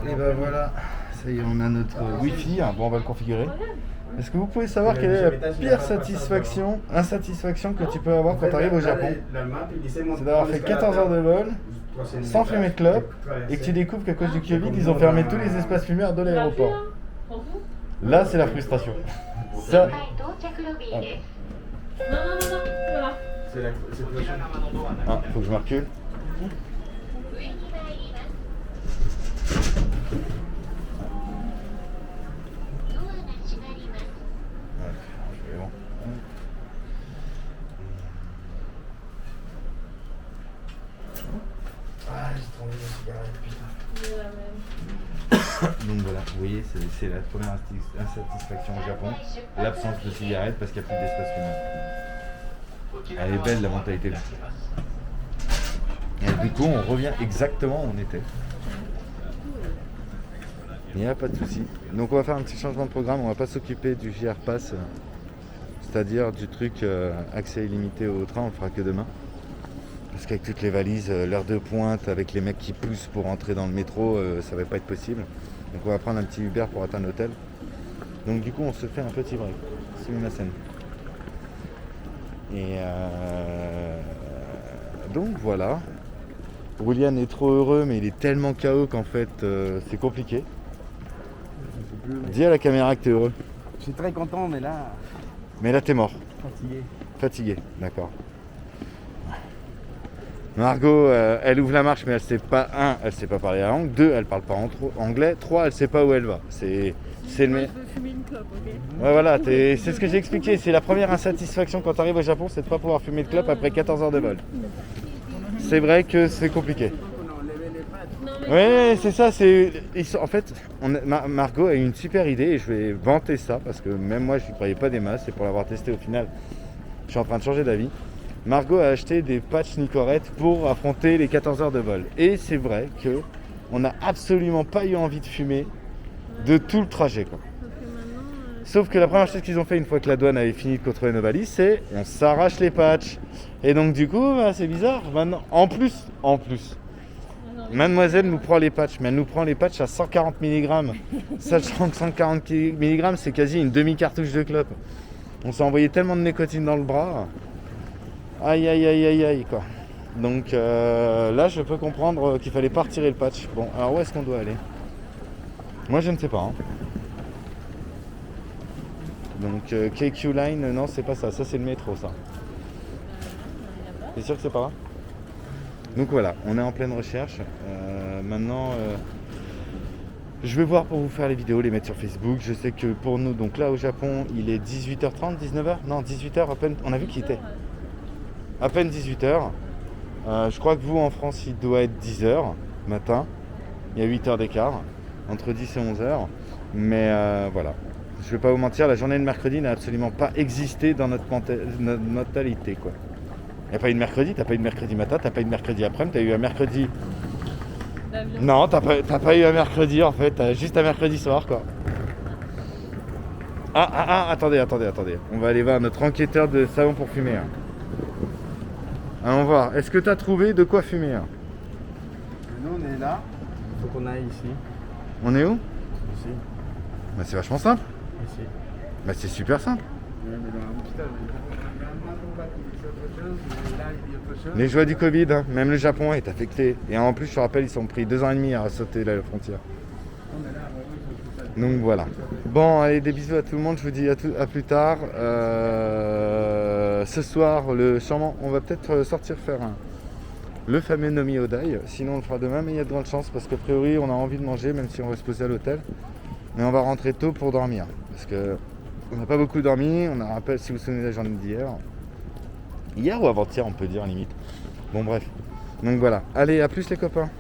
Et ben voilà, ça y est, on a notre Wi-Fi. Bon, on va le configurer. Est-ce que vous pouvez savoir quelle est la pire insatisfaction que tu peux avoir quand tu arrives au Japon? C'est d'avoir fait 14 heures de vol, sans fumer de clope, et que tu découvres qu'à cause du Covid, ils ont fermé tous les espaces fumeurs de l'aéroport. Là, c'est la frustration. Ça... Ah, faut que je me recule. Ah, j'ai trop envie de cigarette, putain. Donc voilà, vous voyez, c'est la première insatisfaction au Japon, l'absence de cigarettes parce qu'il n'y a plus d'espace fumeur. Elle est belle la mentalité là. Et du coup, on revient exactement où on était. Il n'y a pas de souci. Donc on va faire un petit changement de programme, on va pas s'occuper du JR Pass, c'est-à-dire du truc accès illimité au train, on le fera que demain. Parce qu'avec toutes les valises, l'heure de pointe, avec les mecs qui poussent pour entrer dans le métro, ça va pas être possible. Donc on va prendre un petit Uber pour atteindre l'hôtel. Donc du coup on se fait un petit break. Sumimasen. Et donc voilà. William est trop heureux mais il est tellement KO qu'en fait c'est compliqué. Dis à la caméra que t'es heureux. Je suis très content mais là... Mais là t'es mort. Fatigué. Fatigué, d'accord. Margot, elle ouvre la marche mais elle sait pas, elle sait pas parler la langue, 2, elle parle pas anglais, 3, elle sait pas où elle va. C'est le Moi, je veux fumer une clope, ok? Ouais voilà, c'est ce que j'ai expliqué, c'est la première insatisfaction quand tu arrives au Japon, c'est de pas pouvoir fumer de clope après 14 heures de vol. C'est vrai que c'est compliqué. Ouais, c'est ça, en fait, Margot a eu une super idée et je vais vanter ça parce que même moi je n'y croyais pas des masses et pour l'avoir testé au final, je suis en train de changer d'avis. Margot a acheté des patchs Nicorette pour affronter les 14 heures de vol. Et c'est vrai que on n'a absolument pas eu envie de fumer de tout le trajet, quoi. Sauf que la première chose qu'ils ont fait une fois que la douane avait fini de contrôler nos valises, c'est on s'arrache les patchs. Et donc du coup, bah, c'est bizarre. Maintenant, en plus, mademoiselle nous prend les patchs, mais elle nous prend les patchs à 140 mg. Sachant que 140 mg, c'est quasi une demi-cartouche de clope. On s'est envoyé tellement de nicotine dans le bras. Aïe aïe aïe aïe aïe quoi. Donc là je peux comprendre qu'il fallait pas retirer le patch. Bon alors où est-ce qu'on doit aller? Moi je ne sais pas hein. Donc KQ Line, non c'est pas ça, ça c'est le métro ça. T'es sûr que c'est pas là? Donc voilà, on est en pleine recherche. Maintenant je vais voir pour vous faire les vidéos, les mettre sur Facebook. Je sais que pour nous, donc là au Japon, il est 18h30, 19h? Non 18h à peine, on a vu qu'il était à peine 18h. Je crois que vous en France il doit être 10h matin. Il y a 8 heures d'écart entre 10 et 11h. Mais voilà. Je vais pas vous mentir, la journée de mercredi n'a absolument pas existé dans notre mentalité quoi. Il n'y a pas eu de mercredi, t'as pas eu de mercredi matin, t'as pas eu de mercredi après-midi, t'as eu un mercredi. Non, t'as pas eu un mercredi en fait, t'as juste un mercredi soir quoi. Attendez. On va aller voir notre enquêteur de salon pour fumer. Hein. Allons voir, est-ce que tu as trouvé de quoi fumer hein? Nous on est là, il faut qu'on aille ici. On est où? Ici. Bah, c'est vachement simple. Ici. Bah, c'est super simple. Ouais, mais dans l'hôpital, Les joies du Covid, hein. Même le Japon est affecté. Et en plus, je te rappelle, ils sont pris 2 ans et demi à sauter la frontière. Donc voilà. Bon, allez, des bisous à tout le monde. Je vous dis à plus tard. Ce soir, sûrement, on va peut-être sortir faire le fameux Nomi Odai. Sinon, on le fera demain, mais il y a de grandes chances parce qu'a priori, on a envie de manger, même si on va se poser à l'hôtel. Mais on va rentrer tôt pour dormir. Parce que on n'a pas beaucoup dormi. On a rappelé, si vous vous souvenez de la journée d'hier. Hier ou avant-hier, on peut dire, limite. Bon, bref. Donc voilà. Allez, à plus les copains.